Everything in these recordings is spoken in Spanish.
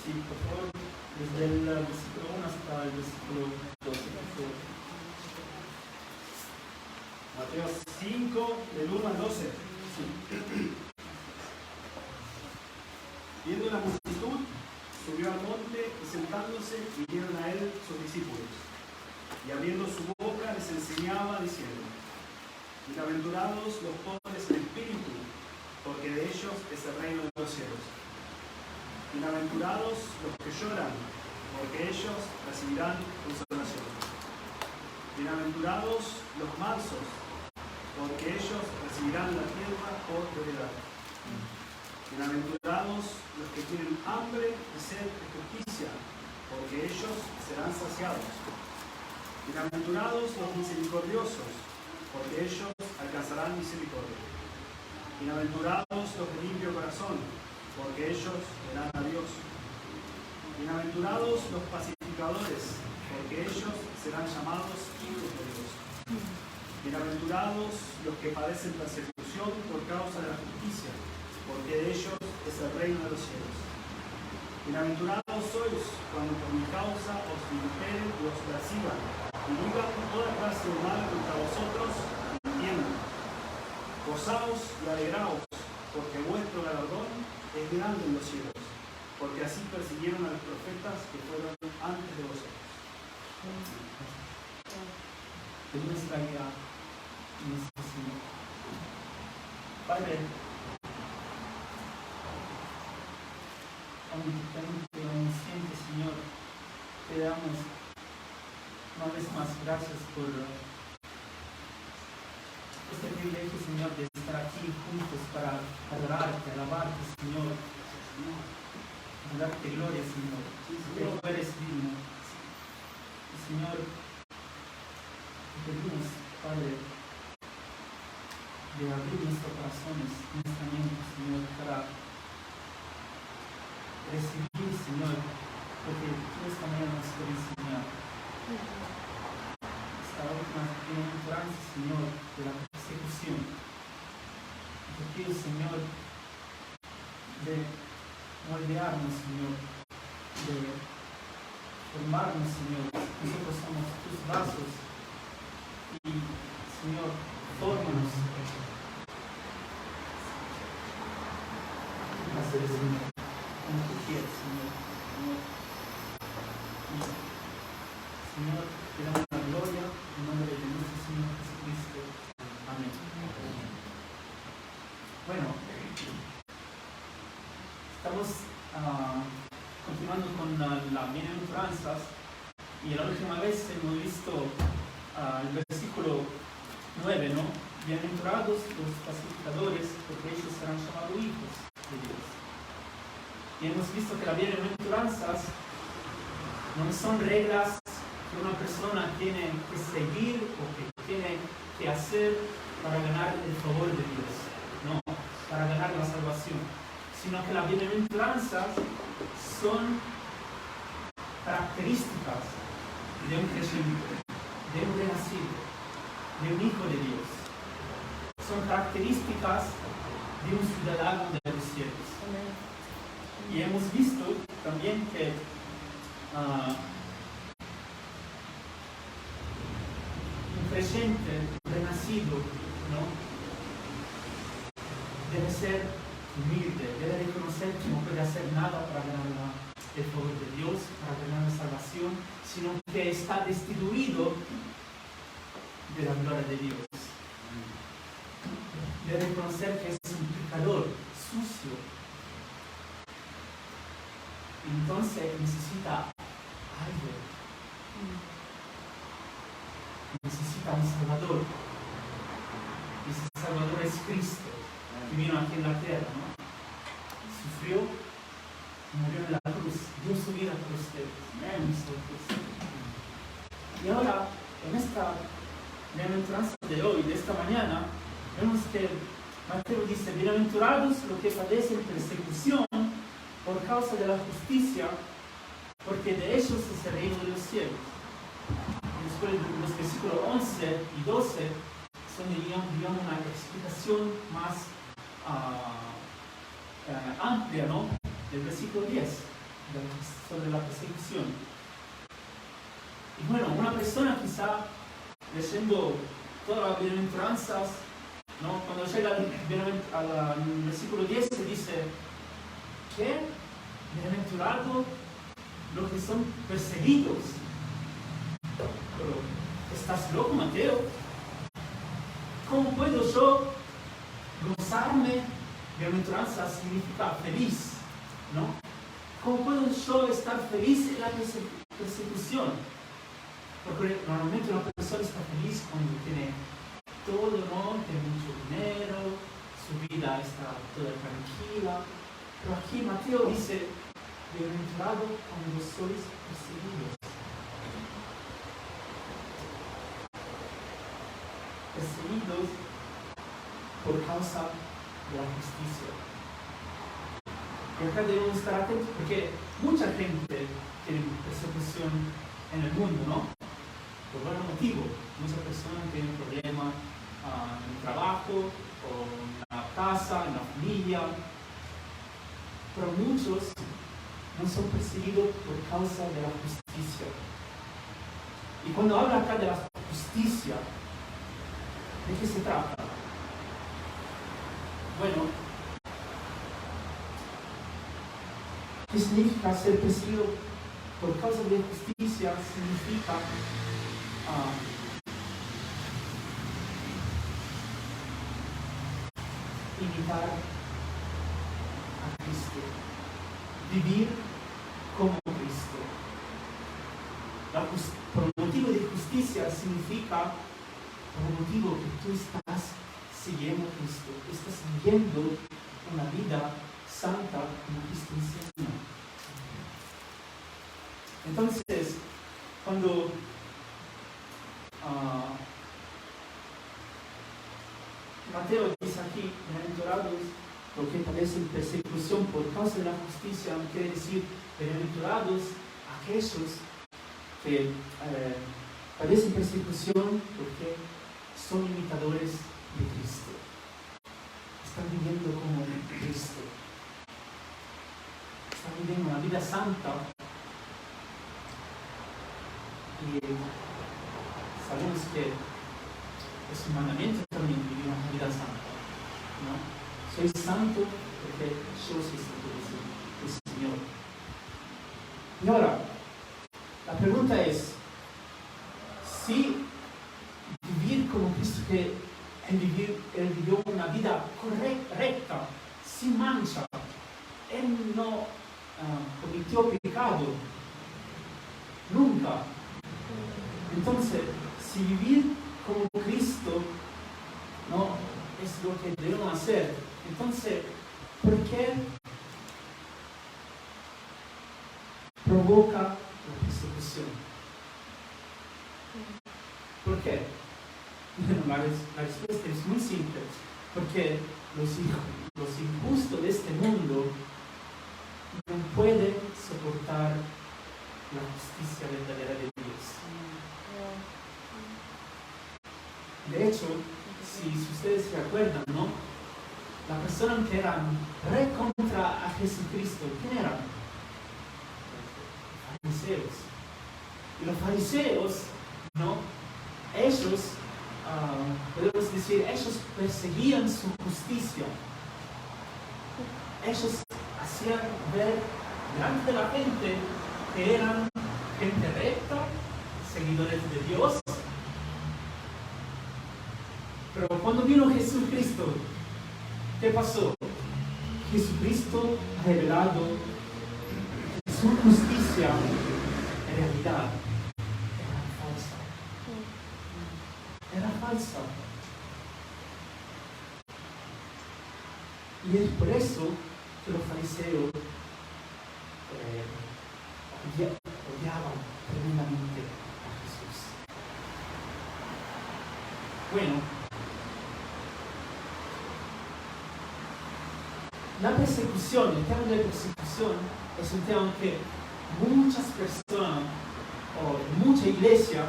Sí, por favor, desde el versículo 1 hasta el versículo 12, por favor. Mateo 5, del 1 al 12. Sí. Viendo la multitud, subió al monte y sentándose vinieron a él sus discípulos. Y abriendo su boca les enseñaba diciendo: Bienaventurados los pobres en espíritu, porque de ellos es el reino de los cielos. Bienaventurados los que lloran, porque ellos recibirán consolación. Bienaventurados los mansos, porque ellos recibirán la tierra por heredad. Bienaventurados los que tienen hambre y sed de justicia, porque ellos serán saciados. Bienaventurados los misericordiosos, porque ellos alcanzarán misericordia. Bienaventurados los de limpio corazón, porque ellos verán a Dios. Bienaventurados los pacificadores, porque ellos serán llamados hijos de Dios. Bienaventurados los que padecen persecución por causa de la justicia, porque de ellos es el reino de los cielos. Bienaventurados sois cuando por mi causa os vituperen y os persigan, y digan toda clase de mal contra vosotros, mintiendo. Gozaos y alegraos, porque vuestro galardón es grande en los cielos, porque así persiguieron a los profetas que fueron antes de vosotros. Que Dios traiga nuestro Señor. Padre, omnipotente, omnisciente Señor, te damos una vez más gracias por este privilegio, Señor, de estar aquí juntos para adorarte, alabarte, Señor, darte gloria, Señor, que tú eres digno. Y, Señor, te pedimos, Padre, de abrir nuestros corazones, nuestra mente, Señor, para recibir, Señor, lo que tú esta mañana nos quieres enseñar. Esta última bienaventuranza, Señor, de la persecución. Te pido, Señor, de moldearnos, Señor, de formarnos, Señor. Nosotros somos tus vasos y, Señor, fórmanos. Hacer, Señor, como tú quieres, Señor. Y, Señor, te damos la gloria en nombre de nuestro Señor Jesucristo. Amén. Bueno, estamos continuando con las bienaventuranzas y la última vez hemos visto el versículo 9, ¿no? Bienaventurados los pacificadores, porque ellos serán llamados hijos de Dios. Y hemos visto que las bienaventuranzas no son reglas que una persona tiene que seguir o que tiene que hacer para ganar el favor de Dios, no, para ganar la salvación, sino que las bienaventuranzas son características de un creyente, de un renacido, de un hijo de Dios. Son características de un ciudadano de los cielos. Y hemos visto también que un creyente renacido, ¿no?, debe ser humilde, debe reconocer que no puede hacer nada para ganar el favor de Dios, para ganar la salvación, sino que está destituido de la gloria de Dios. Debe reconocer que es un pecador, sucio. Entonces necesita algo. Necesita un Salvador. Y ese Salvador es Cristo, que vino aquí en la tierra, ¿no? Sufrió, murió en la cruz, dio su vida por ustedes. Y ahora, en esta bienaventuranza de hoy, de esta mañana, vemos que Mateo dice: bienaventurados los que padecen persecución por causa de la justicia, porque de ellos es el reino de los cielos. Y después los versículos 11 y 12 son, digamos, una explicación más amplia, ¿no?, del versículo 10. sobre la persecución. Y bueno, una persona quizá leyendo todas las bienaventuranzas, ¿no? Cuando llega al versículo 10 se dice, ¿qué? Bienaventurado los que son perseguidos. Pero, ¿estás loco, Mateo? ¿Cómo puedo yo gozarme? Bienaventuranza significa feliz, ¿no? ¿Cómo puedo yo estar feliz en la persecución? Porque normalmente una persona está feliz cuando tiene todo, ¿no? Tiene mucho dinero, su vida está toda tranquila. Pero aquí Mateo dice, bienaventurado cuando sois perseguidos. Perseguidos por causa de la justicia. Y acá debemos estar atentos porque mucha gente tiene persecución en el mundo, ¿no? Por buen motivo. Muchas personas tienen problemas en el trabajo, o en la casa, en la familia. Pero muchos no son perseguidos por causa de la justicia. Y cuando habla acá de la justicia, ¿de qué se trata? Bueno, ¿qué significa ser perseguido por causa de la justicia? Significa imitar a Cristo, vivir como Cristo. Por el motivo de justicia significa por el motivo que tú estás siguiendo a Cristo, estás viviendo una vida santa como Cristo enseña. Entonces, cuando Mateo dice aquí, bienaventurados porque padecen persecución por causa de la justicia, quiere decir, bienaventurados aquellos que padecen persecución porque son imitadores de Cristo. Están viviendo como Cristo. Están viviendo una vida santa. Y sabemos que es un mandamiento también vivir una vida santa, ¿no? Soy santo porque yo soy santo, dice el Señor. Y ahora, la pregunta es, si vivir como Cristo, que Él vivió una vida recta, sin mancha, Él no cometió pecado, nunca. Entonces, si vivir como Cristo no es lo que debemos hacer, entonces, ¿por qué provoca la persecución? ¿Por qué? Bueno, la respuesta es muy simple, porque los injustos de este mundo no pueden soportar la justicia verdadera de Dios. De hecho, si ustedes se acuerdan, ¿no? La persona que eran contra a Jesucristo, ¿quién eran? Los fariseos. Y los fariseos, ¿no? Ellos, podemos decir, ellos perseguían su justicia. Ellos hacían ver delante de la gente que eran gente recta, seguidores de Dios. Pero cuando vino Jesucristo, ¿qué pasó? Jesucristo ha revelado su justicia en realidad era falsa. Era falsa. Y es por eso que los fariseos odiaban tremendamente a Jesús. Bueno, la persecución, el tema de la persecución es un tema que muchas personas, o en mucha iglesia,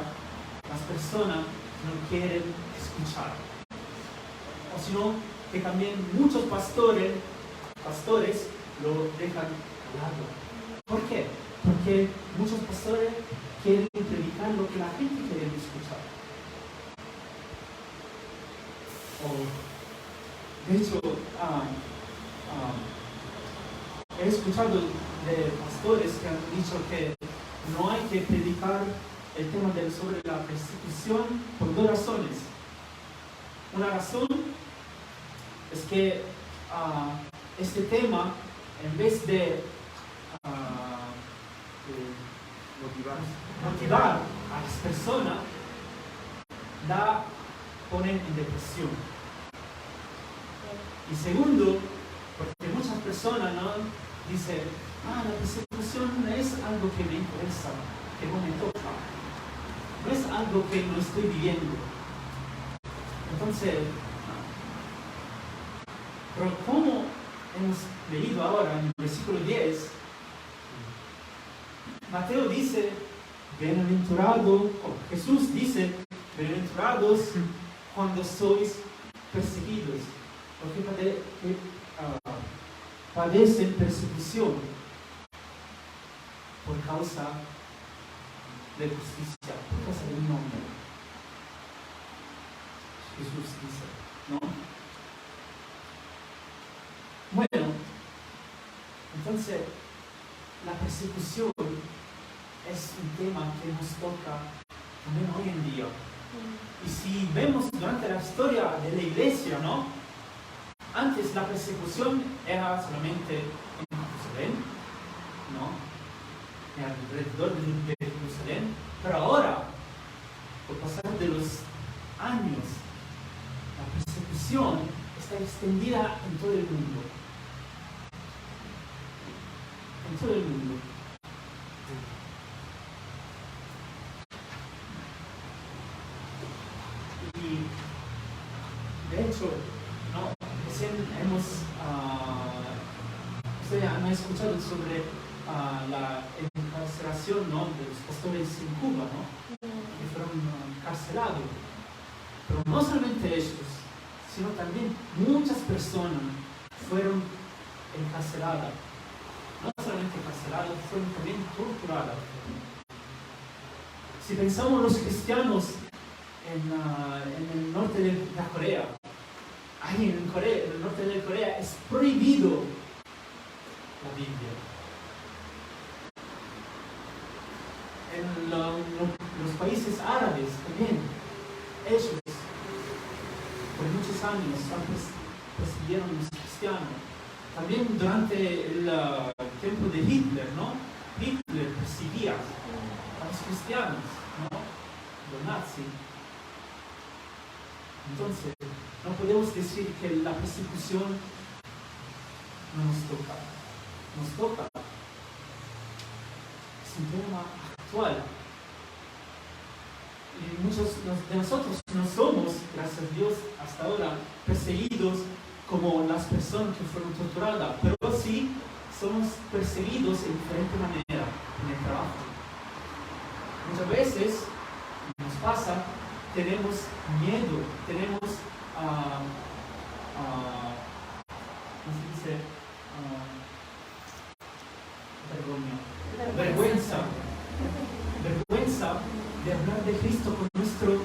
las personas no quieren escuchar. O sino que también muchos pastores lo dejan al lado. ¿Por qué? Porque muchos pastores quieren predicar lo que la gente quiere escuchar. De hecho, he escuchado de pastores que han dicho que no hay que predicar el tema sobre la persecución por dos razones. Una razón es que este tema, en vez de motivar a las personas, la ponen en depresión. Y segundo, porque muchas personas dicen, la persecución no es algo que me interesa, que no me toca, no es algo que no estoy viviendo. Entonces, pero como hemos leído ahora en el versículo 10, Mateo dice, Jesús dice, bienaventurados cuando sois perseguidos, porque padecen persecución por causa de justicia, por causa del nombre. Jesús dice, ¿no? Bueno, entonces la persecución es un tema que nos toca también hoy en día. Y si vemos durante la historia de la iglesia, ¿no? Antes la persecución era solamente en Jerusalén, ¿no? Alrededor de Jerusalén, pero ahora, por pasar de los años, la persecución está extendida en todo el mundo. En todo el mundo. Y de hecho, ¿no? Hemos ustedes han escuchado sobre la encarcelación, ¿no? De los pastores en Cuba, ¿no? Que fueron encarcelados. Pero no solamente ellos, sino también muchas personas fueron encarceladas. No solamente encarceladas, fueron también torturadas. Si pensamos los cristianos en el norte de la Corea, ahí en el norte de Corea es prohibido la Biblia. En los países árabes también, ellos por muchos años persiguieron a los cristianos. También durante el tiempo de Hitler, ¿no? Hitler perseguía a los cristianos, ¿no? Los nazis. Entonces, no podemos decir que la persecución no nos toca. Nos toca. Es un tema actual. Y muchos de nosotros no somos, gracias a Dios, hasta ahora perseguidos como las personas que fueron torturadas, pero sí somos perseguidos en diferente manera en el trabajo. Muchas veces nos pasa, tenemos miedo, tenemos ¿cómo se dice? Vergüenza de hablar de Cristo con nuestros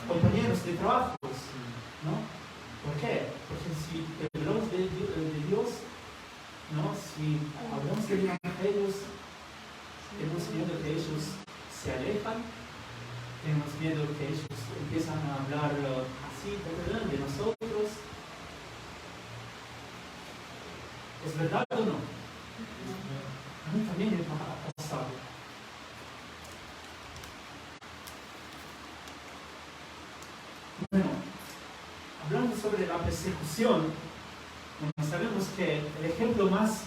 compañeros de trabajo, ¿no? ¿Por qué? Porque si hablamos de Dios, ¿no? Si hablamos de Dios a ellos, tenemos miedo que ellos se alejan, tenemos miedo que ellos empiezan a hablar así de nosotros. ¿Es verdad o no? A mí también me ha pasado. Bueno, hablando sobre la persecución, bueno, sabemos que el ejemplo más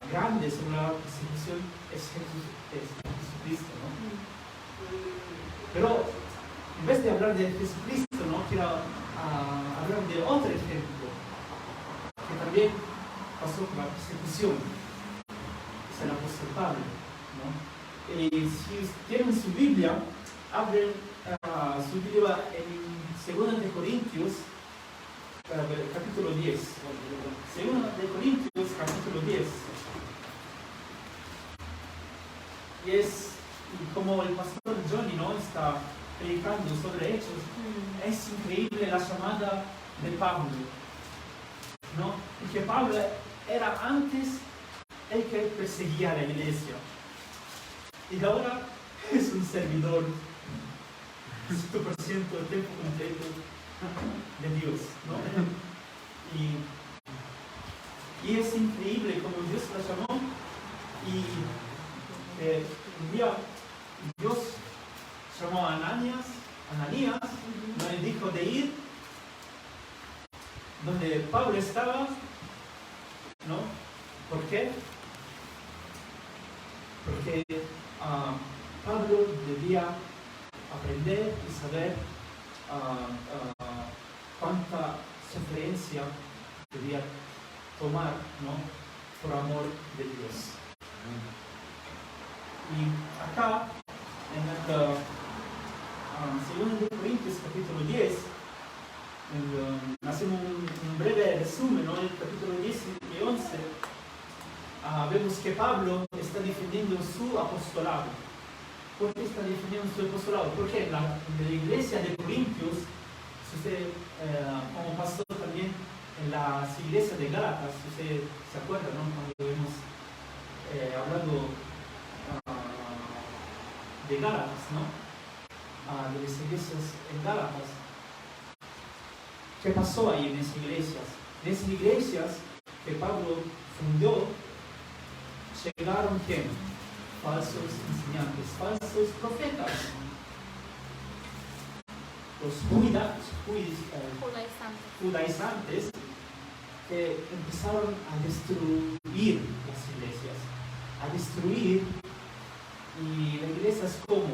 grande sobre la persecución es Jesucristo, ¿no? Pero en vez de hablar de Jesucristo, ¿no? Quiero hablar de otro ejemplo que también pasó por la persecución. Es el apóstol Pablo, ¿no? Y si tienen su Biblia, abren su Biblia en 2 de Corintios, capítulo 10. como el pastor Johnny, ¿no?, está predicando sobre Hechos, es increíble la llamada de Pablo, ¿no? Porque Pablo era antes el que perseguía a la iglesia y ahora es un servidor 100% de tiempo completo de Dios, ¿no? Y es increíble como Dios la llamó y un día Dios llamó a Ananías, no le dijo de ir donde Pablo estaba, ¿no? ¿Por qué? Porque Pablo debía aprender y saber cuánta sufrencia debía tomar, ¿no?, por amor de Dios. Y acá, en el 2 Corintios capítulo 10, hacemos un breve resumen, ¿no?, en el capítulo 10 y 11, vemos que Pablo está defendiendo su apostolado. ¿Por qué está defendiendo su apostolado? Porque en la iglesia de Corintios, si usted, como pastor también en las iglesias de Gálatas, si usted se acuerda, ¿no?, cuando hemos hablado de Gálatas, ¿no?, de las iglesias en Gálatas. ¿Qué pasó ahí en esas iglesias? En esas iglesias que Pablo fundó, llegaron ¿quién? Falsos enseñantes, falsos profetas. Los judaizantes que empezaron a destruir las iglesias, a destruir, y la iglesia es como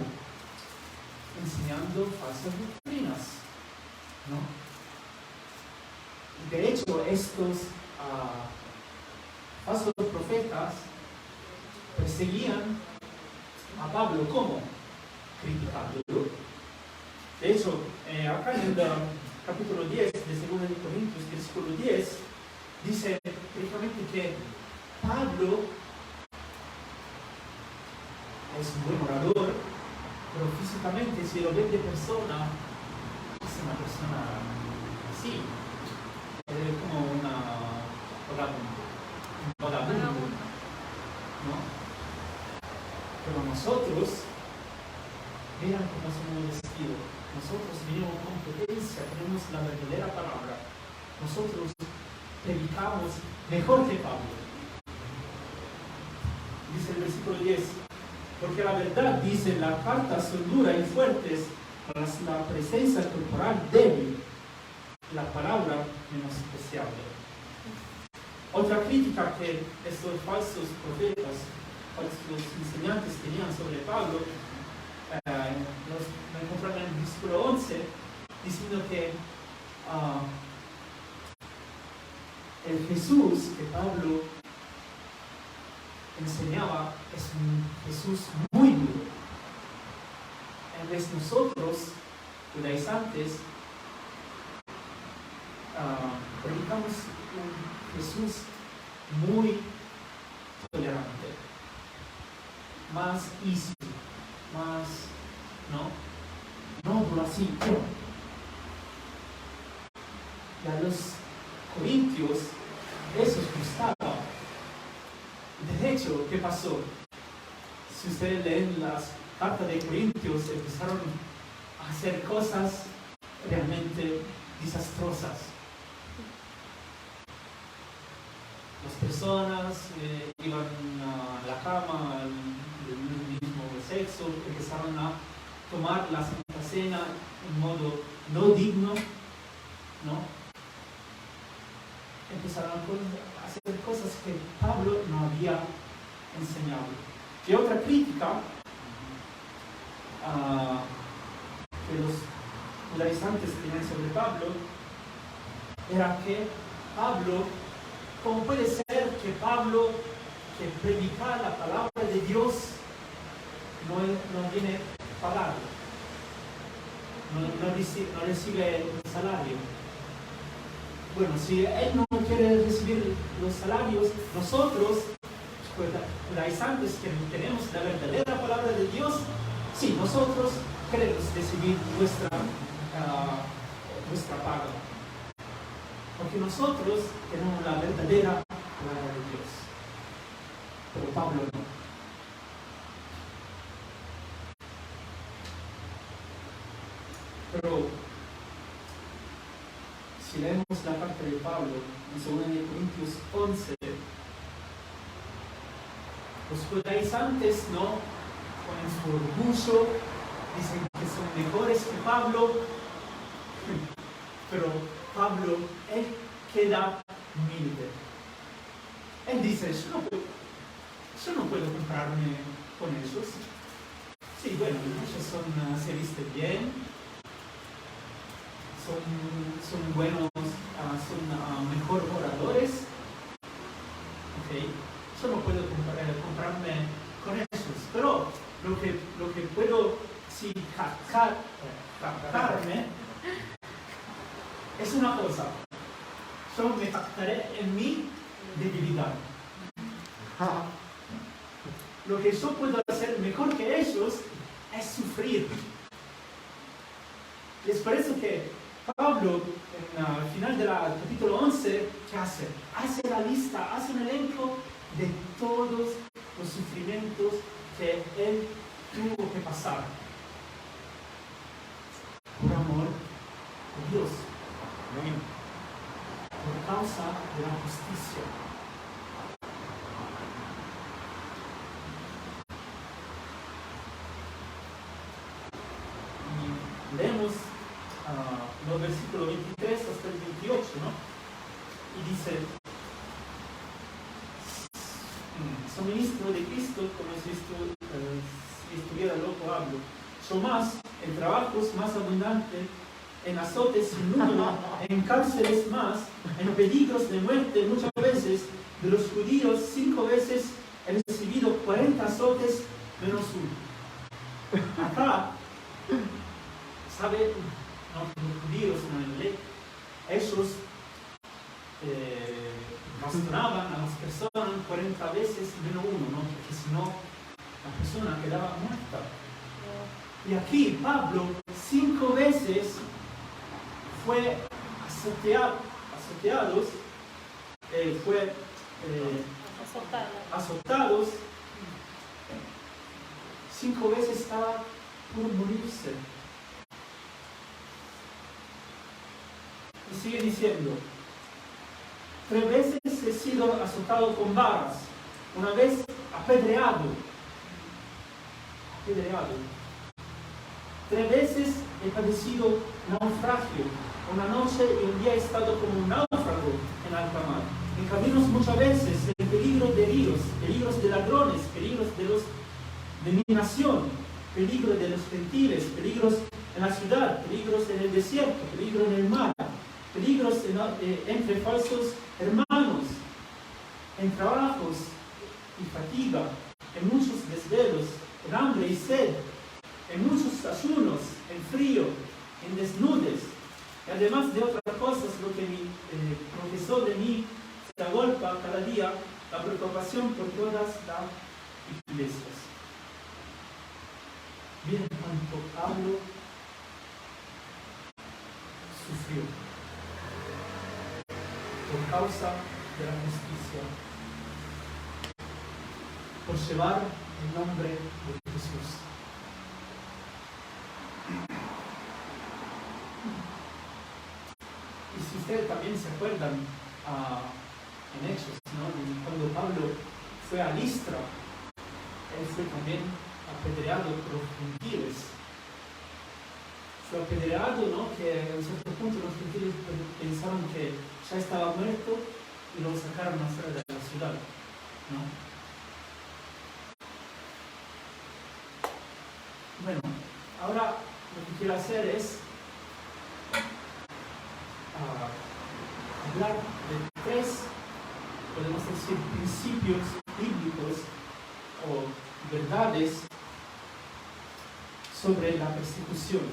enseñando falsas doctrinas, ¿no? De hecho, estos falsos profetas perseguían a Pablo. ¿Cómo? Criticándolo. De hecho, acá en el capítulo 10 de 2 Corintios, versículo 10, dice prácticamente que Pablo es un buen orador, pero físicamente, si lo ven de persona, es una persona así, como un vagabundo, ¿no? Pero nosotros, vean cómo somos vestidos. Nosotros venimos con potencia, tenemos la verdadera palabra. Nosotros predicamos mejor que Pablo. Dice el versículo 10, porque la verdad, dice, las cartas son duras y fuertes, mas la presencia corporal débil, la palabra menospreciable. Otra crítica que estos falsos profetas, falsos enseñantes tenían sobre Pablo, lo encontramos en el versículo 11, diciendo que el Jesús que Pablo enseñaba es un Jesús muy duro. En vez de nosotros, judaizantes, predicamos un Jesús muy tolerante, más easy, más, no duro así. Y a los corintios eso les gustaba. De hecho, ¿qué pasó? Si ustedes leen las cartas de Corintios, empezaron a hacer cosas realmente desastrosas. Las personas iban a la cama del mismo sexo, empezaron a tomar la Santa Cena en modo no digno, ¿no? Empezaron a hacer cosas que Pablo no había enseñado. Y otra crítica que los judaizantes tenían sobre Pablo era que Pablo, ¿cómo puede ser que Pablo, que predica la palabra de Dios, no viene pagado? No recibe el salario. Bueno, si él no quiere recibir los salarios, nosotros, judaizantes, que tenemos la verdadera palabra de Dios, Sí, nosotros queremos recibir nuestra paga. Porque nosotros tenemos la verdadera palabra de Dios. Pero Pablo no. Pero si leemos la carta de Pablo en 2 Corintios 11, los judaizantes no ponen su orgullo, dicen que son mejores que Pablo, pero Pablo, él queda humilde. Él dice, yo no puedo compararme con ellos. Sí, bueno, ellos se visten bien, son buenos, son mejor oradores. Okay. Yo no puedo compararme con ellos, pero lo que puedo jactarme es una cosa. Yo me jactaré en mi debilidad. Lo que yo puedo hacer mejor que ellos es sufrir. Y es por eso que Pablo, al final del capítulo 11, ¿qué hace? Hace la lista, hace un elenco de todos los sufrimientos que él tuvo que pasar por amor a Dios, por causa de la justicia. Y leemos los versículos 23 hasta el 28, ¿no? Y dice, soy ministro de Cristo como si estuviera loco hablo. Yo más, en trabajos más abundantes, en azotes sin número, en cárceles más, en peligros de muerte muchas veces. De los judíos 5 veces he recibido 40 azotes menos uno. Acá, ¿sabe? No, los judíos en la ley, ellos bastonaban a las personas 40 veces menos uno, ¿no? Porque si no, la persona quedaba muerta. Y aquí Pablo 5 veces fue azotados, 5 veces estaba por morirse. Y sigue diciendo, 3 veces he sido azotado con varas, una vez apedreado. 3 veces he padecido naufragio, una noche y un día he estado como un náufrago en alta mar. En caminos muchas veces, en peligro de ríos, peligros de ladrones, peligros de mi nación, peligro de los gentiles, peligros en la ciudad, peligros en el desierto, peligro en el mar, peligros entre falsos hermanos, en trabajos y fatiga, en muchos desvelos, en hambre y sed, en muchos ayunos, en frío, en desnudes, y además de otras cosas, lo que mi profesor de mí se agolpa cada día, la preocupación por todas las iglesias. Miren cuánto Pablo sufrió por causa de la justicia, por llevar el nombre de Jesús. Y si ustedes también se acuerdan en Hechos, ¿no? Cuando Pablo fue a Listra, él fue también apedreado por los gentiles. Fue apedreado, ¿no? Que en cierto punto los gentiles pensaron que ya estaba muerto y lo sacaron afuera de la ciudad, ¿no? Bueno, ahora lo que quiero hacer es hablar de 3, podemos decir, principios bíblicos o verdades sobre la persecución,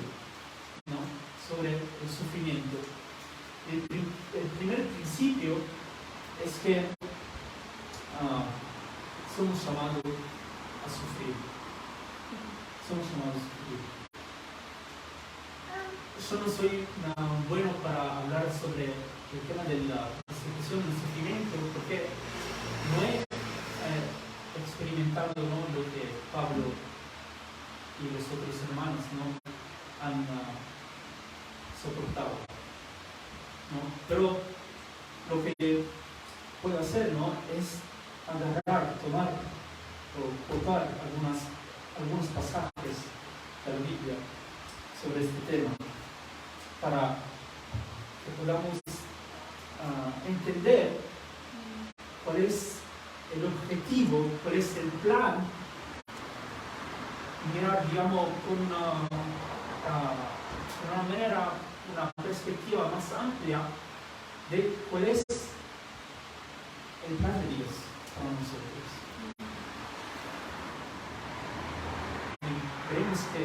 ¿no? Sobre el sufrimiento. El primer principio es que somos llamados a sufrir. somos llamados a sufrir. Yo no soy bueno para hablar sobre el tema de la persecución y el sufrimiento, porque no he experimentado, ¿no?, lo que Pablo y los otros hermanos, ¿no?, han soportado, ¿no? Pero lo que puedo hacer, ¿no?, es agarrar, tomar o cortar algunos pasajes de la Biblia sobre este tema para que podamos entender cuál es el objetivo, cuál es el plan, mirar, digamos, con una manera, una perspectiva más amplia de cuál es el plan de Dios para nosotros. Y creemos que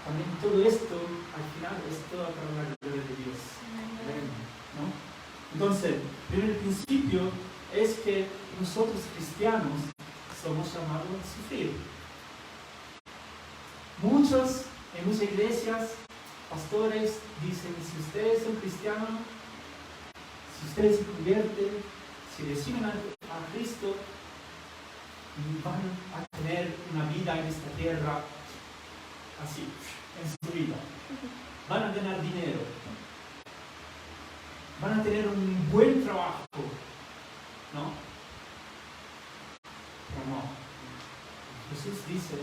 también todo esto, al final, es todo para la gloria de Dios, ¿no? Entonces, el primer principio es que nosotros cristianos somos llamados a sufrir. Muchos, en muchas iglesias, pastores dicen: si ustedes son cristianos, si ustedes se convierten, si reciben a Cristo, van a tener una vida en esta tierra así, en su vida. Van a ganar dinero. Van a tener un buen trabajo, ¿no? Pero no. Jesús dice: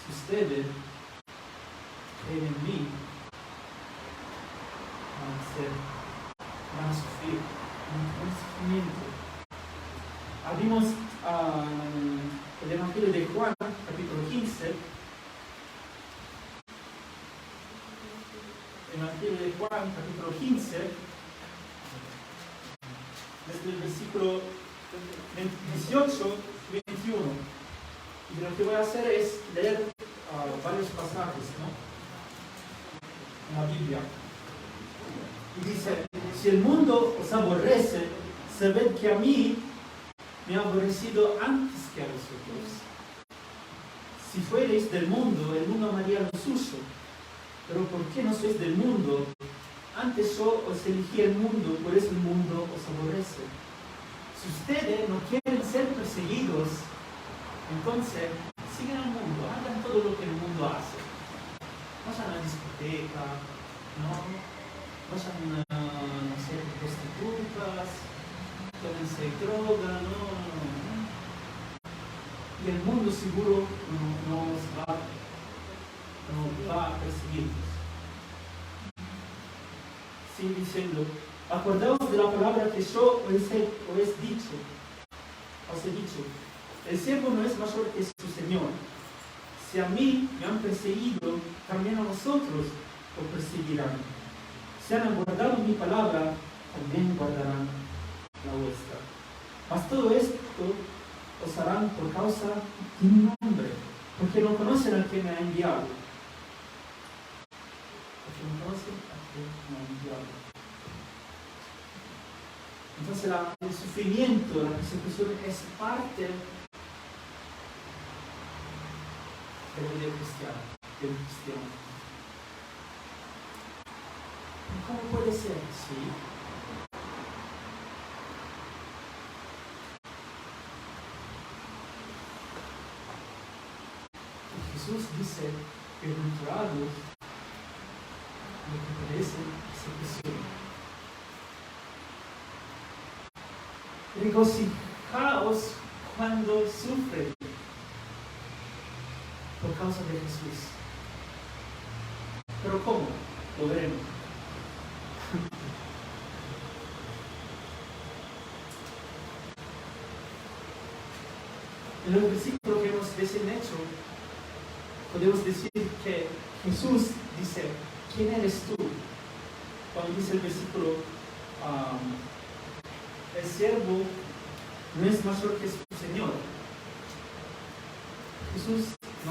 si ustedes creen en mí, van a sufrir un sufrimiento. Abrimos el Evangelio de Juan, capítulo 15. Evangelio de Juan, capítulo 15, desde el versículo 18 y 21. Y lo que voy a hacer es leer varios pasajes, ¿no?, en la Biblia. Y dice: si el mundo os aborrece, sabed que a mí me ha aborrecido antes que a vosotros. Si fuereis del mundo, el mundo amaría lo suyo. Pero ¿por qué no sois del mundo? Antes yo os elegí el mundo, por eso el mundo os aborrece. Si ustedes no quieren ser perseguidos, entonces sigan al mundo, hagan todo lo que el mundo hace. Vayan a la discoteca, ¿no? Vayan a, no sé, prostitutas, tómense droga, no. Y el mundo seguro no va a perseguirnos. Sigue diciendo: acordaos de la palabra que yo os he dicho. El siervo no es mayor que su Señor. Si a mí me han perseguido, también a vosotros os perseguirán. Si han guardado mi palabra, también guardarán la vuestra. Mas todo esto os harán por causa de mi nombre, porque no conocen al que me ha enviado. Entonces el sufrimiento, la persecución es parte de la vida cristiana, del cristiano. ¿Cómo puede ser? Sí. Jesús dice: bienaventurados lo que padecen persecución. Regocijaos cuando sufren por causa de Jesús. ¿Pero cómo? Lo veremos. En los versículos que hemos recién hecho, podemos decir que Jesús dice: ¿quién eres tú? Cuando dice el versículo, el siervo no es mayor que su Señor. Jesús, en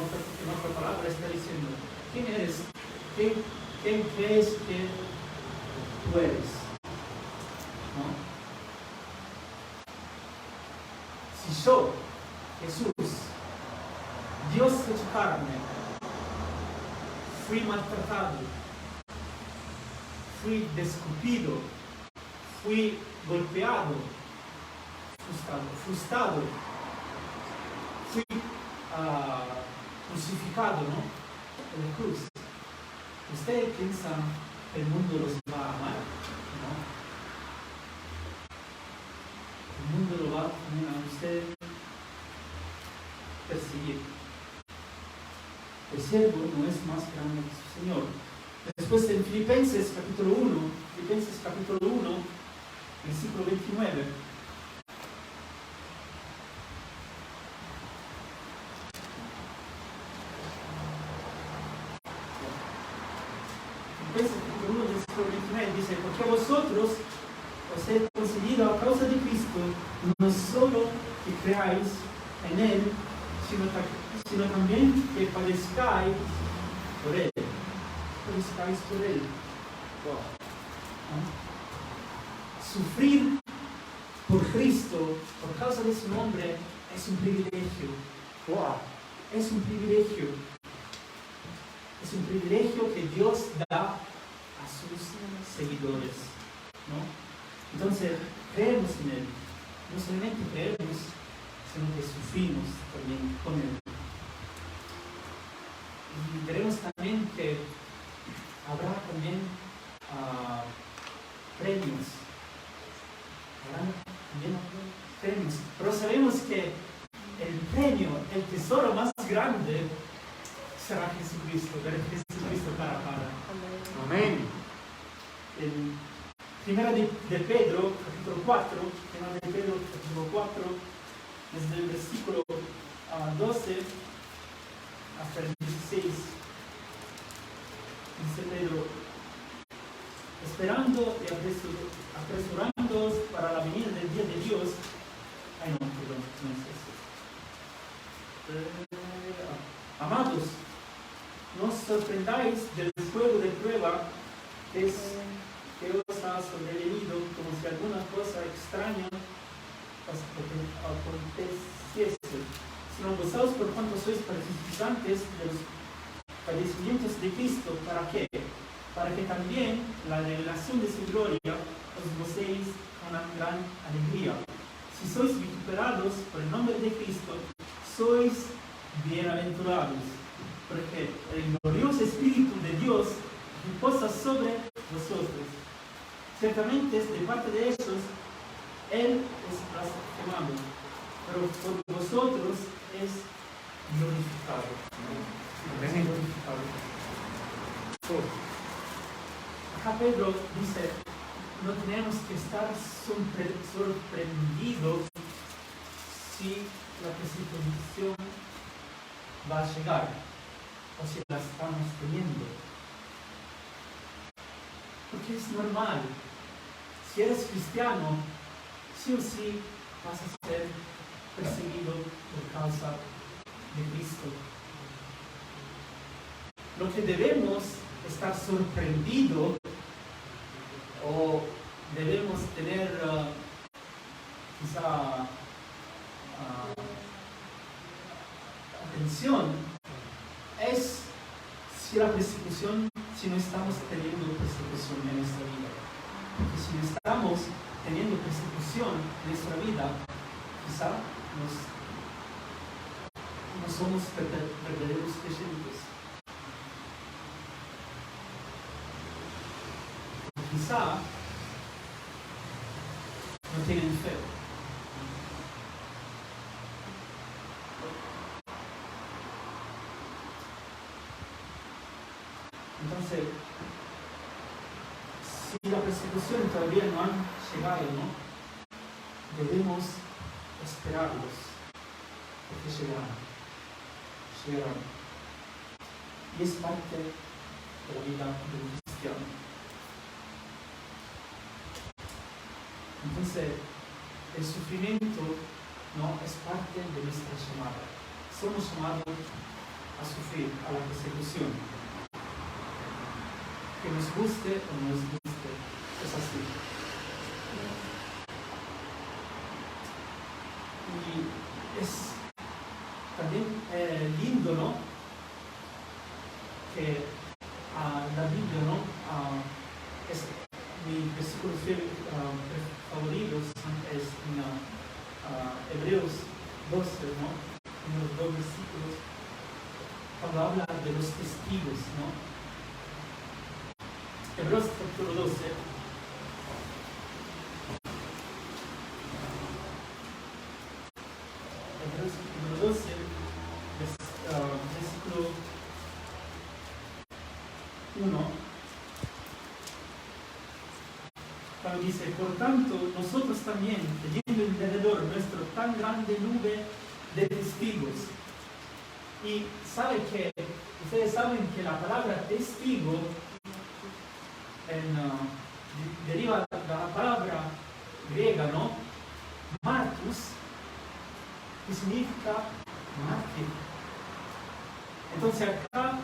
otra palabra, está diciendo: ¿quién eres? ¿Quién crees que tú eres? ¿No? Si yo, Jesús, Dios hecho carne, fui maltratado, fui descupido, fui golpeado, frustrado, fui crucificado, ¿no? En la cruz. ¿Usted piensa que el mundo los va a amar? ¿No? El mundo lo va a usted perseguir. El siervo no es más grande que su Señor. Después en Filipenses capítulo 1, versículo 29. Filipenses capítulo 1, versículo 29 dice: porque a vosotros os he concedido a causa de Cristo, no solo que creáis en Él, sino también que padezcáis por Él. Padezcáis por Él. Wow. Sufrir por Cristo, por causa de su nombre, es un privilegio. Wow. Es un privilegio. Es un privilegio que Dios da a sus seguidores, ¿no? Entonces, creemos en Él. No solamente creemos, sino que sufrimos también con Él. Y veremos también que habrá también premios. Habrá también premios. Pero sabemos que el premio, el tesoro más grande, será Jesucristo, ver a Jesucristo cara a cara. Amén. En Primera de Pedro, capítulo 4, desde el versículo 12 hasta el 16, dice Pedro: esperando y apresurándoos para la venida del día de Dios. Ay, no, perdón, no es eso. Amados, no os sorprendáis del fuego de prueba que os ha sobrevenido, como si alguna cosa extraña os aconteciese, sino gozaos por cuanto sois participantes de los padecimientos de Cristo. ¿Para qué? Para que también la revelación de su gloria os gocéis con una gran alegría. Si sois vituperados por el nombre de Cristo, sois bienaventurados, porque el glorioso Espíritu de Dios reposa sobre vosotros. Ciertamente es de parte de ellos, Él es blasfemado, pero por vosotros es glorificado. Es glorificado. Acá Pedro dice: no tenemos que estar sorprendidos si la persecución va a llegar o si la estamos teniendo, porque es normal. Si eres cristiano, sí o sí vas a ser perseguido por causa de Cristo. Lo que debemos estar sorprendidos o debemos tener quizá atención es si la persecución, si no estamos teniendo persecución en nuestra vida. Porque si no estamos teniendo persecución en nuestra vida, quizá no somos verdaderos creyentes. Quizá no tienen fe. Entonces, si la persecución todavía no ha llegado, ¿no? Debemos esperarlos, porque llegarán. Y es parte de la vida de un cristiano. Entonces, el sufrimiento, ¿no?, es parte de nuestra llamada. Somos llamados a sufrir, a la persecución. Que nos guste o no nos guste, es así. Y es también lindo, favoritos es en Hebreos 12, ¿no? En los 2 versículos, cuando habla de los testigos, ¿no? Hebreos capítulo 12. Hebreos capítulo 12, versículo 1, cuando dice: por tanto, nosotros también, teniendo alrededor nuestra tan grande nube de testigos. Y ustedes saben que la palabra testigo deriva de la palabra griega, ¿no? Martus, que significa mártir. Entonces acá,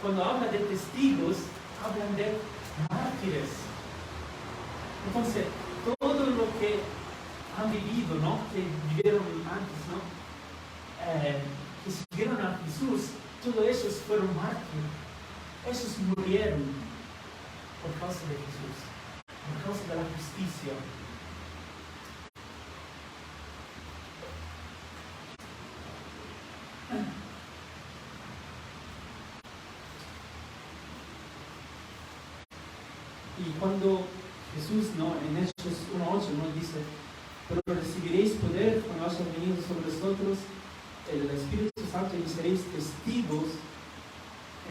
cuando habla de testigos, hablan de mártires. Entonces, todo lo que han vivido, ¿no? Que vivieron antes, ¿no? Que siguieron a Jesús, todos ellos fueron mártires. Ellos murieron por causa de Jesús, por causa de la justicia. Y cuando Jesús, ¿no? En Hechos 1:8 nos dice: pero recibiréis poder cuando haya venido sobre vosotros el Espíritu Santo y seréis testigos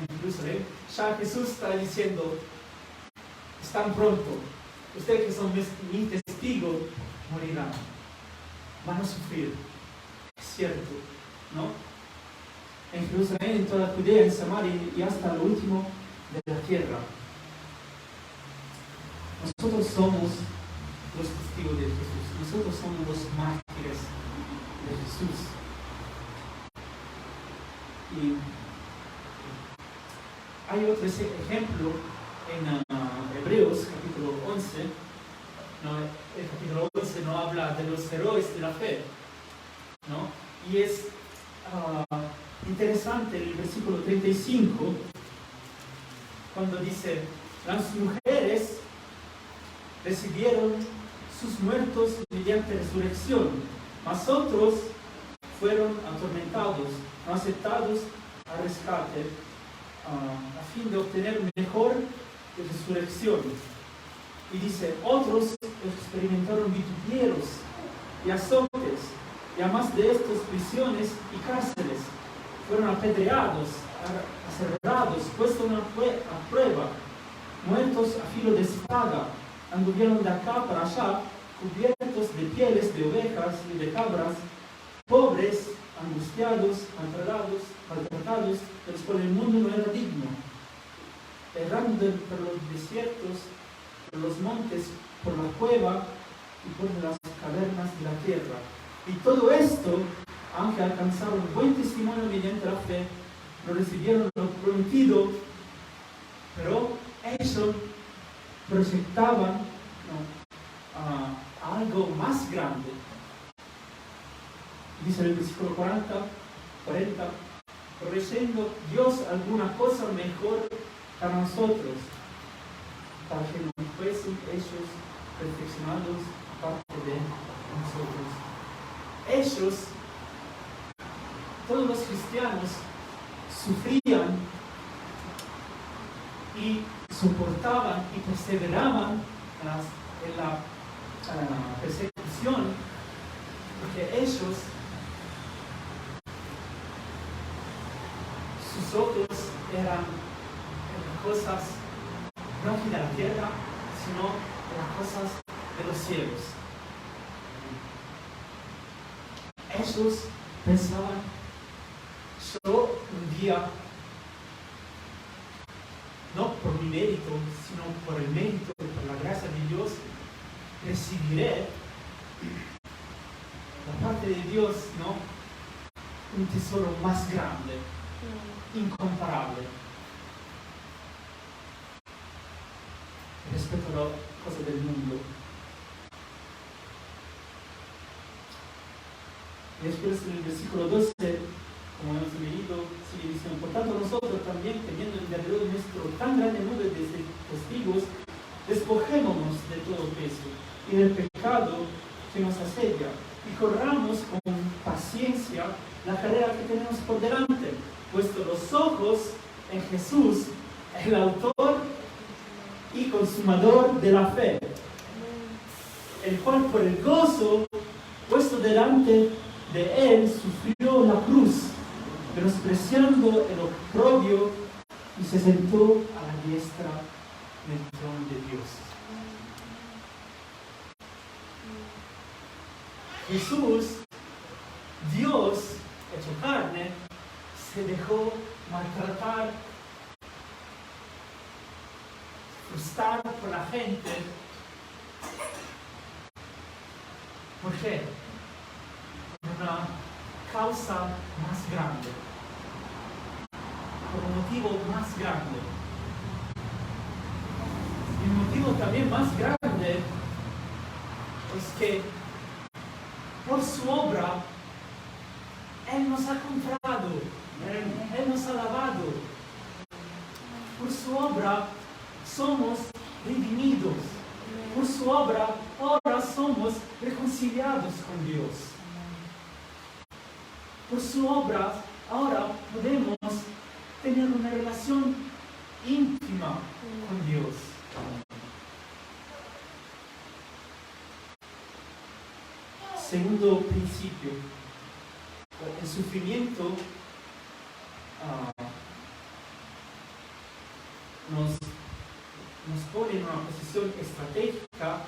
en Jerusalén. Ya Jesús está diciendo: están pronto, ustedes que son mis testigos morirán, van a sufrir. Es cierto, ¿no? En Jerusalén, en toda Judea, en Samaria y hasta lo último de la tierra. Nosotros somos los testigos de Jesús. Nosotros somos los mártires de Jesús. Y hay otro ejemplo en Hebreos capítulo 11. ¿No? El capítulo 11 no habla de los héroes de la fe, ¿no? Y es interesante el versículo 35, cuando dice: las mujeres recibieron sus muertos mediante resurrección, mas otros fueron atormentados, no aceptados al rescate, a fin de obtener mejor resurrección. Y dice: otros experimentaron vitupieros y azotes, y además de estos, prisiones y cárceles. Fueron apedreados, aserrados, puestos a prueba, muertos a filo de espada. Anduvieron de acá para allá, cubiertos de pieles de ovejas y de cabras, pobres, angustiados, maltratados, de los cuales el mundo no era digno, errando por los desiertos, por los montes, por la cueva y por las cavernas de la tierra. Y todo esto, aunque alcanzaron buen testimonio mediante la fe, no recibieron lo prometido, pero ellos proyectaban algo más grande. Dice el versículo 40, ofreciendo Dios alguna cosa mejor para nosotros, para que no fuesen ellos perfeccionados aparte de nosotros. Ellos, todos los cristianos, sufrían y soportaban y perseveraban en la persecución, porque ellos, sus ojos eran cosas no aquí de la tierra, sino las cosas de los cielos. Ellos pensaban: yo un día, no por mi mérito, sino por el mérito y por la gracia de Dios, recibiré la parte de Dios, ¿no? Un tesoro más grande, incomparable, respecto a las cosas del mundo. Y después en el versículo 12, como hemos leído, sigue diciendo: por tanto nosotros también, teniendo en derredor nuestro tan grande nube de testigos, despojémonos de todo peso y del pecado que nos asedia, y corramos con paciencia la carrera que tenemos por delante, puesto los ojos en Jesús, el autor y consumador de la fe, el cual por el gozo puesto delante de él sufrió la cruz, menospreciando el oprobio, y se sentó a la diestra del trono de Dios. Jesús, Dios hecho carne, se dejó maltratar, frustrar por la gente. ¿Por qué? Por una causa más grande, por un motivo más grande. Y el motivo también más grande es que por su obra Él nos ha comprado, Él nos ha lavado. Por su obra somos redimidos. Por su obra ahora somos reconciliados con Dios. Por su obra ahora podemos tener una relación íntima con Dios. Segundo principio, el sufrimiento nos pone en una posición estratégica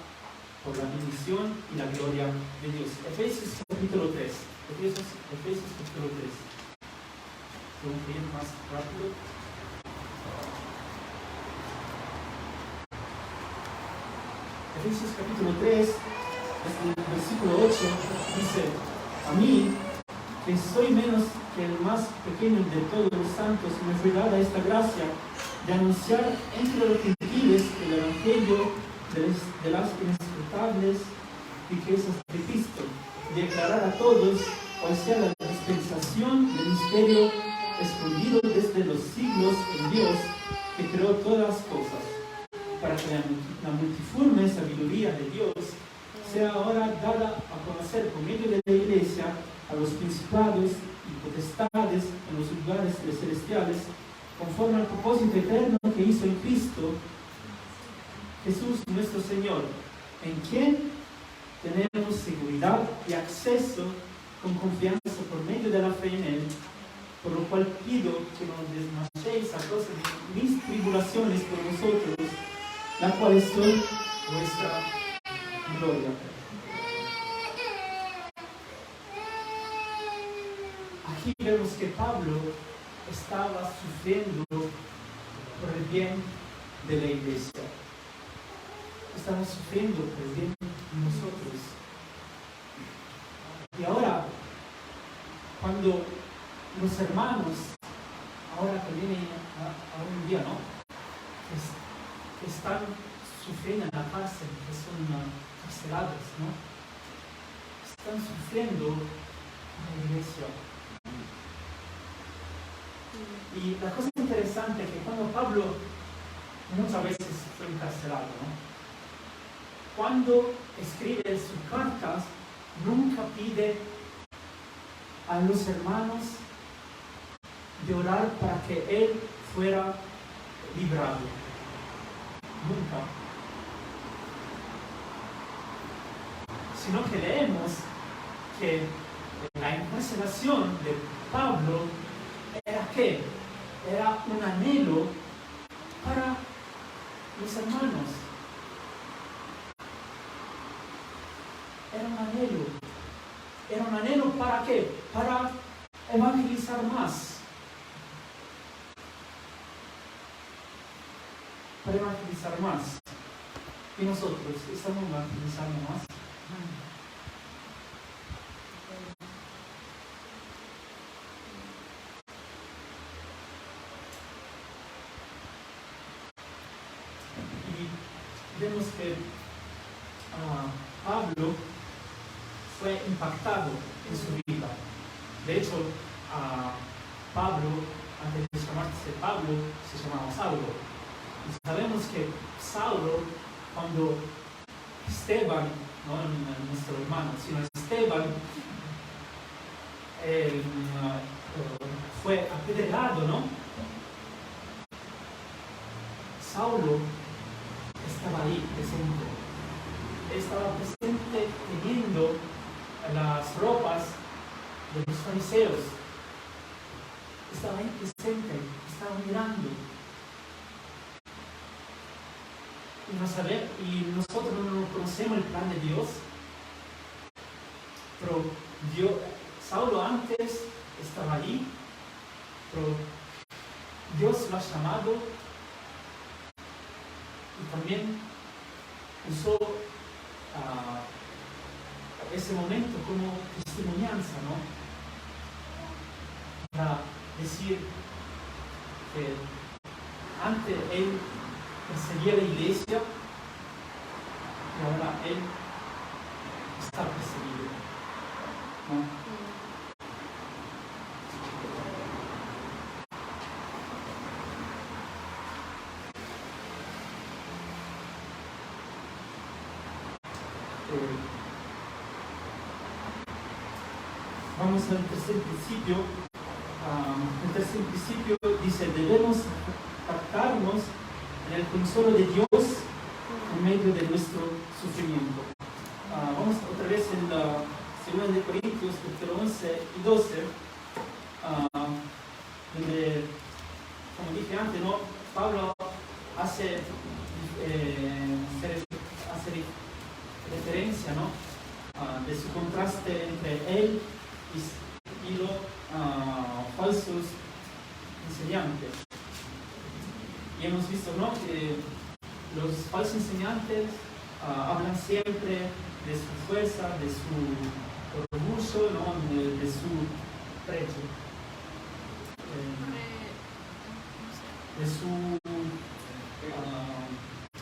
por la bendición y la gloria de Dios. Efesios capítulo 3. Efesios capítulo 3. Tengo que ir más rápido. Efesios capítulo 3, desde el versículo 8, dice: a mí, que soy menos que el más pequeño de todos los santos, me fue dada esta gracia de anunciar entre los gentiles el evangelio de las inescrutables riquezas de Cristo, de declarar a todos cuál sea la dispensación del misterio escondido desde los siglos en Dios, que creó todas las cosas, para que la multiforme sabiduría de Dios sea ahora dada a conocer por medio de la Iglesia a los principados y potestades en los lugares celestiales, conforme al propósito eterno que hizo en Cristo Jesús nuestro Señor, en quien tenemos seguridad y acceso con confianza por medio de la fe en Él, por lo cual pido que no desmayéis a causa de mis tribulaciones por vosotros, las cuales son vuestra gloria. Aquí vemos que Pablo estaba sufriendo por el bien de la iglesia. Estaba sufriendo por el bien de nosotros. Y ahora, cuando los hermanos, ahora que viene a un día, ¿no? Que están sufriendo en la cárcel, que son carcelados, ¿no? Están sufriendo en la iglesia. Y la cosa interesante es que cuando Pablo muchas veces fue encarcelado, ¿no? Cuando escribe sus cartas, nunca pide a los hermanos de orar para que él fuera librado. Nunca. Sino que leemos que la encarcelación de Pablo era ¿qué? Era un anhelo para los hermanos. Era un anhelo. Era un anhelo ¿para qué? Para evangelizar más. Para evangelizar más. ¿Y nosotros estamos evangelizando más? Y vemos que Pablo fue impactado en su vida. De hecho, Pablo, antes de llamarse Pablo, se llamaba Saulo. Y sabemos que Saulo, cuando Esteban, no nuestro hermano, sino Esteban, fue apedreado, ¿no? Saulo estaba ahí presente. Estaba presente teniendo las ropas de los fariseos. Estaba ahí presente, estaba mirando. Y nosotros no conocemos el plan de Dios, pero Saulo antes estaba ahí, pero Dios lo ha llamado y también usó ese momento como testimonianza, ¿no? Para decir que antes él perseguía la iglesia y ahora él está perseguido, ¿no? Vamos al tercer principio. El tercer principio dice: debemos captarnos en el consuelo de Dios en medio de nuestro sufrimiento. Vamos otra vez en la 2 de Corintios, capítulo 11 y 12, donde, como dije antes, ¿no? Pablo hace referencia, ¿no? De su contraste entre él y los falsos enseñantes. Y hemos visto, ¿no?, que los falsos enseñantes hablan siempre de su fuerza, de su orgullo, ¿no?, de su precio, de su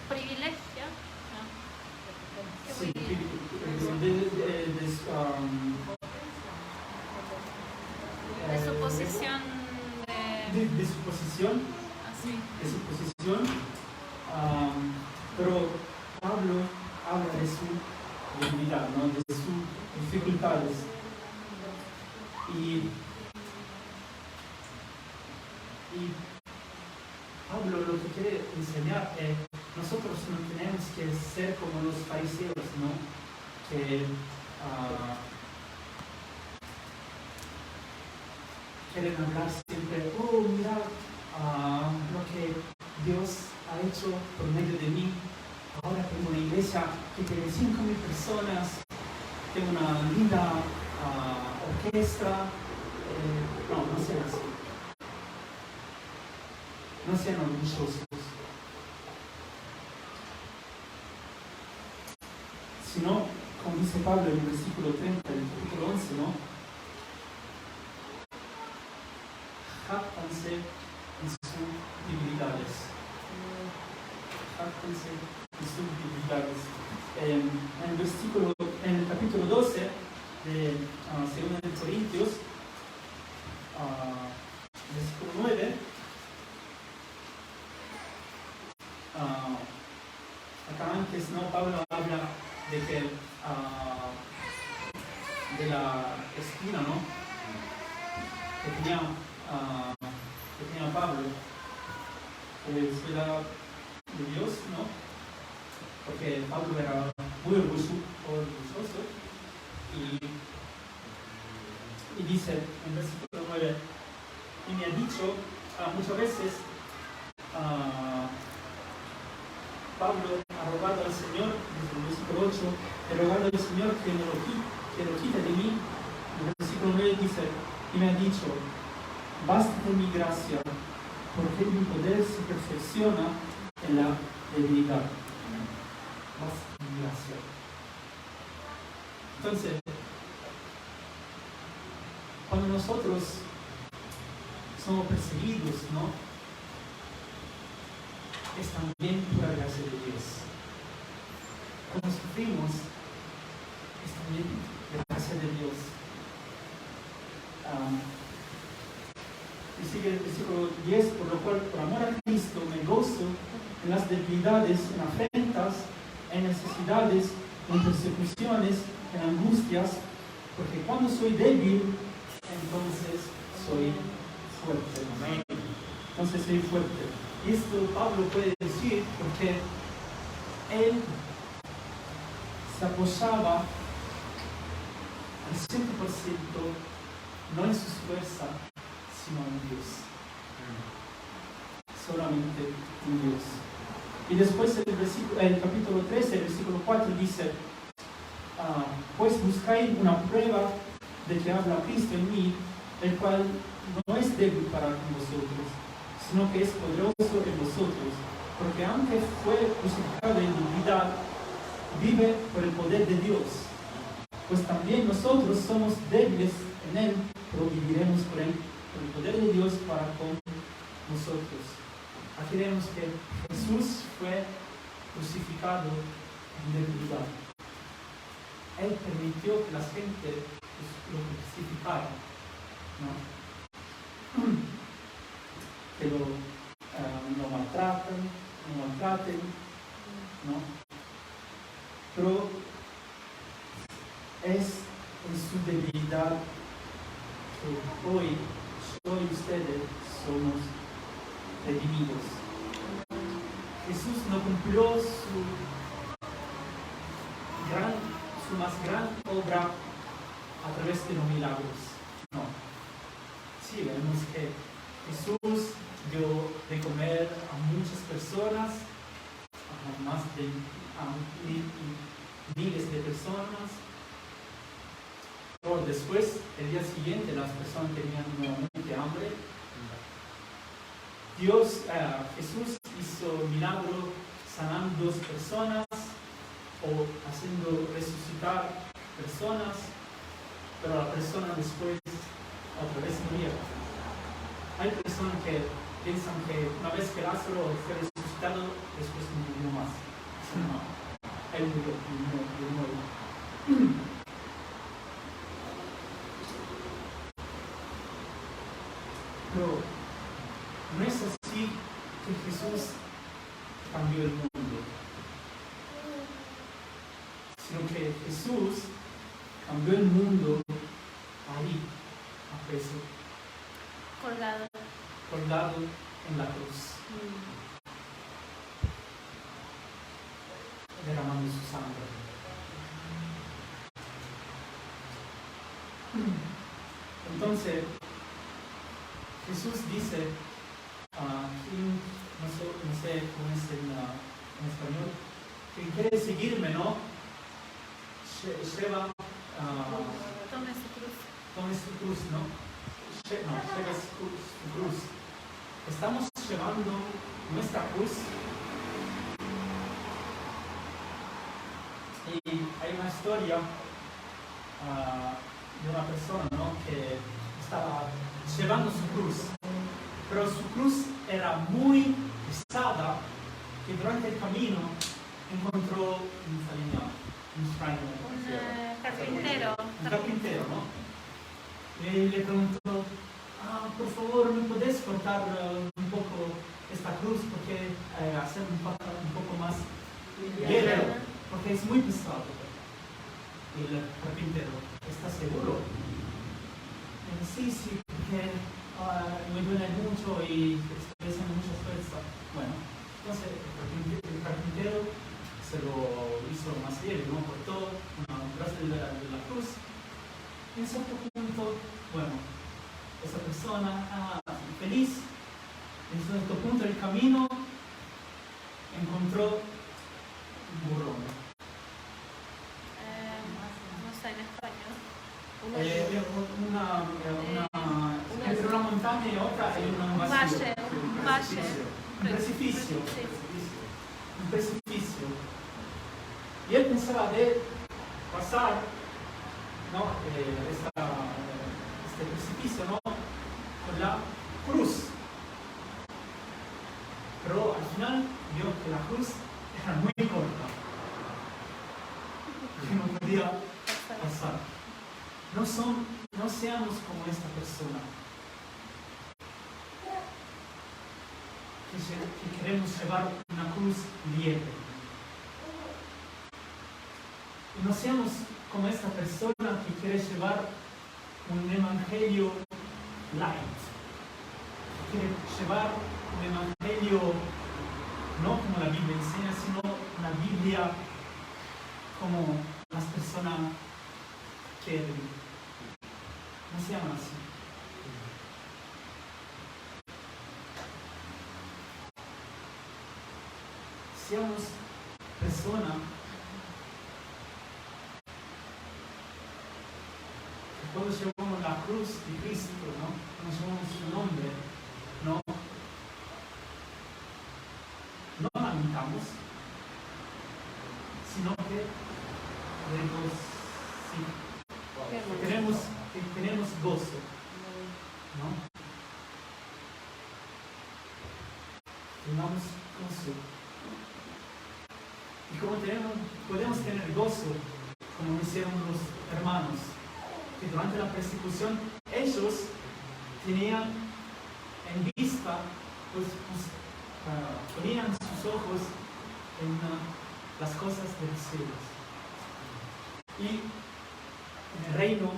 privilegio, sí, de su posición de su posición, así. de su posición, pero Pablo habla de su debilidad, ¿no?, de sus dificultades. Y Pablo lo que quiere enseñar es: nosotros no tenemos que ser como los fariseos, ¿no?, que quieren hablar siempre: oh, mira lo que Dios ha hecho por medio de mí. Ahora tengo una iglesia que tiene 5.000 personas, tengo una linda orquesta. No sean así. No sean orgullosos. Sino, como dice Pablo en el versículo 30 del capítulo 11, ¿no?, jáctanse en sus debilidades. Jáctanse en sus debilidades. En el capítulo 12 de 2 de Corintios, versículo 9, acá antes, ¿no?, Pablo habla de que de la espina, ¿no?, que tenía Pablo, que era de Dios, ¿no?, porque Pablo era muy orgulloso, y dice en versículo 9: y me ha dicho muchas veces, Pablo ha rogado al Señor, desde el versículo 8, he rogado al Señor que lo quite de mí. En el versículo 9 dice: y me ha dicho, bástate mi gracia, porque mi poder se perfecciona en la debilidad. Bástate mi gracia. Entonces, cuando nosotros somos perseguidos, ¿no?, es también por la gracia de Dios. Cuando sufrimos, es también la gracia de Dios. Y sigue el versículo 10: por lo cual, por amor a Cristo, me gozo en las debilidades, en afrentas, en necesidades, en persecuciones, en angustias, porque cuando soy débil, entonces soy fuerte. Amén. Entonces soy fuerte. Y esto Pablo puede decir porque él se apoyaba al 100%, no en sus fuerzas, sino en Dios. Solamente en Dios. Y después el capítulo 13, el versículo 4 dice, pues buscáis una prueba de que habla Cristo en mí, el cual no es débil para con vosotros, sino que es poderoso en vosotros, porque aunque fue crucificado en debilidad, vive por el poder de Dios. Pues también nosotros somos débiles en Él, pero viviremos por Él, por el poder de Dios para con nosotros. Aquí vemos que Jesús fue crucificado en debilidad. Él permitió que la gente lo crucificara, ¿no? Que lo maltraten, ¿no? Pero es en su debilidad que hoy yo y ustedes somos redimidos. Jesús no cumplió su más gran obra a través de los milagros. No. Sí, vemos que Jesús dio de comer a muchas personas, a más de miles de personas. Pero después, el día siguiente, las personas tenían nuevamente hambre. Jesús hizo milagro sanando 2 personas o haciendo resucitar personas, pero la persona después otra vez moría. Hay personas que piensan que una vez que Lázaro fue resucitado, después no murió más. No, él murió. Pero no es así que Jesús cambió el mundo, sino que Jesús cambió el mundo ahí, a preso, colgado en la cruz, derramando su sangre. Entonces, Jesús dice, no sé cómo es en español, que quiere seguirme, ¿no? Lleva, tome su cruz, ¿no? Lleva su cruz. Estamos llevando nuestra cruz. Y hay una historia de una persona, ¿no? Que estaba llevando su cruz, pero su cruz era muy pesada, que durante el camino encontró un carpintero, ¿no? Y le preguntó, por favor, ¿me puedes cortar un poco esta cruz porque hacer un poco más ligero, porque es muy pesado? Y el carpintero, ¿está seguro? Sí, porque me duele mucho y estoy haciendo mucha fuerza. Bueno, entonces el carpintero se lo hizo más leve, ¿no? Cortó una brazo de la cruz. Y en cierto punto, bueno, esa persona feliz, en cierto punto del camino encontró un burrón. No sé en español. Entre una montaña y otra hay un vacío. Un precipicio. Un precipicio. Y él pensaba de pasar, ¿no? Este precipicio, ¿no? Con la cruz. Pero al final vio que la cruz era muy corta. Que no podía pasar. No seamos como esta persona. Que queremos llevar una cruz libre. no seamos como esta persona que quiere llevar un evangelio light, que quiere llevar un evangelio no como la Biblia enseña, sino una Biblia como las personas quieren. No seamos así. Seamos personas que cuando llevamos la cruz de Cristo, ¿no? Cuando llevamos su nombre, no lamentamos, sino que tenemos gozo, ¿no? Tenemos gozo. Y como podemos tener gozo, como hicieron los hermanos, que durante la persecución ellos tenían en vista, ponían sus ojos en las cosas de los cielos y en el reino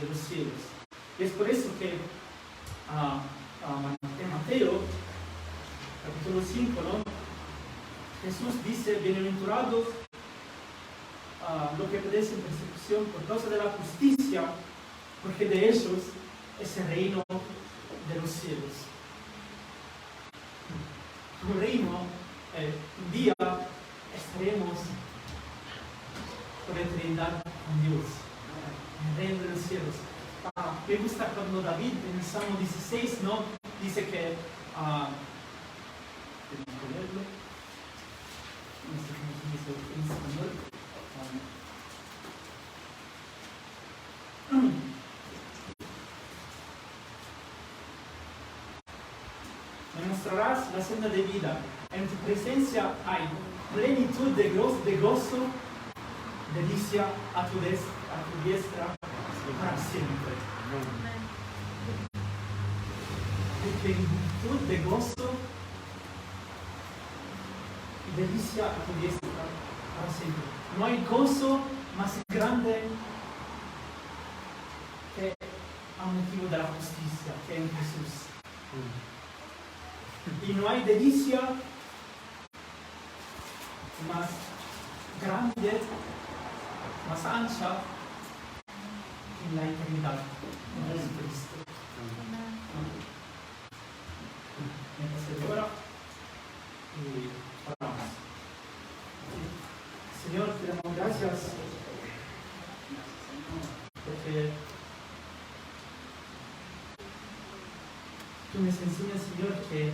de los cielos. Y es por eso que en Mateo, capítulo 5, ¿no? Jesús dice: bienaventurados los que padecen persecución por causa de la justicia, porque de ellos es el reino de los cielos. Tu reino, un día estaremos por eternidad con Dios, en el reino de los cielos. Me gusta cuando David en el Salmo 16, ¿no? Dice que no sé cómo se dice en español. Me mostrarás la senda de vida. En tu presencia hay plenitud de gozo, delicia a tu diestra para siempre. Plenitud de gozo y delicia a tu diestra para siempre. No hay gozo más grande que a motivo de la justicia, que en Jesús. Y no hay delicia más grande, más ancha en la eternidad, en Jesucristo. Mientras ahora y oramos. Señor, te damos gracias porque tú nos enseñas, Señor, que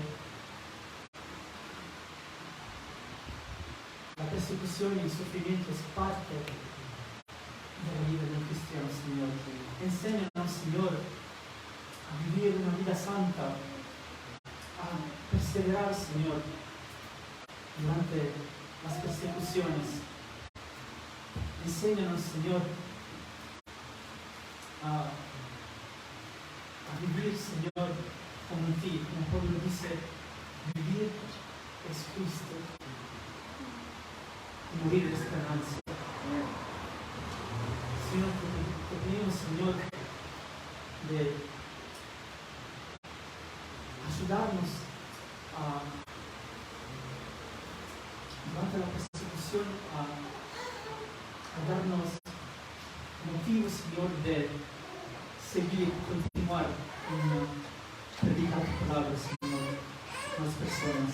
la persecución y el sufrimiento es parte de la vida del cristiano, Señor. Enséñanos, Señor, a vivir una vida santa, a perseverar, Señor, durante las persecuciones. Enséñanos, Señor, a vivir, Señor, como en ti. Como Pablo dice, vivir es Cristo y morir es ganancia. Señor, te pedimos, Señor, de ayudarnos durante la persecución a darnos motivos, Señor, de seguir, continuar en predicar tu palabra, Señor, a las personas.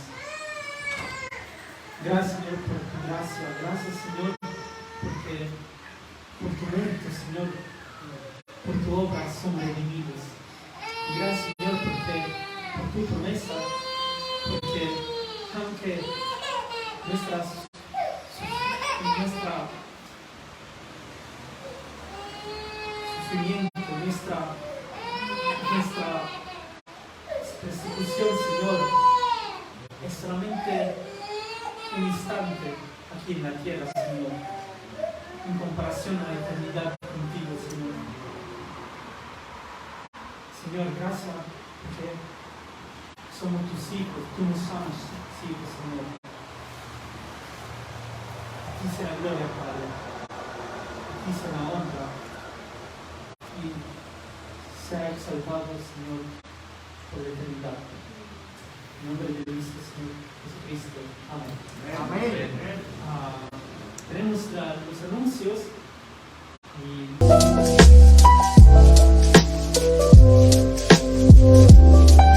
Gracias, Señor, por tu gracia. Gracias, Señor, porque por tu mérito, Señor, por tu obra somos redimidos. Y gracias, Señor, porque por tu promesa, porque aunque nuestra sufrimiento, nuestra persecución, Señor, es solamente un instante aquí en la tierra, Señor, en comparación a la eternidad contigo, Señor. Señor, gracias porque somos tus hijos, tú nos amas, hijos, Señor. A ti sea la gloria, Padre. justicia, la honra. Y sea exaltado el Señor por la eternidad. En nombre de nuestro Señor Jesucristo. Amén. Amén. Tenemos los anuncios.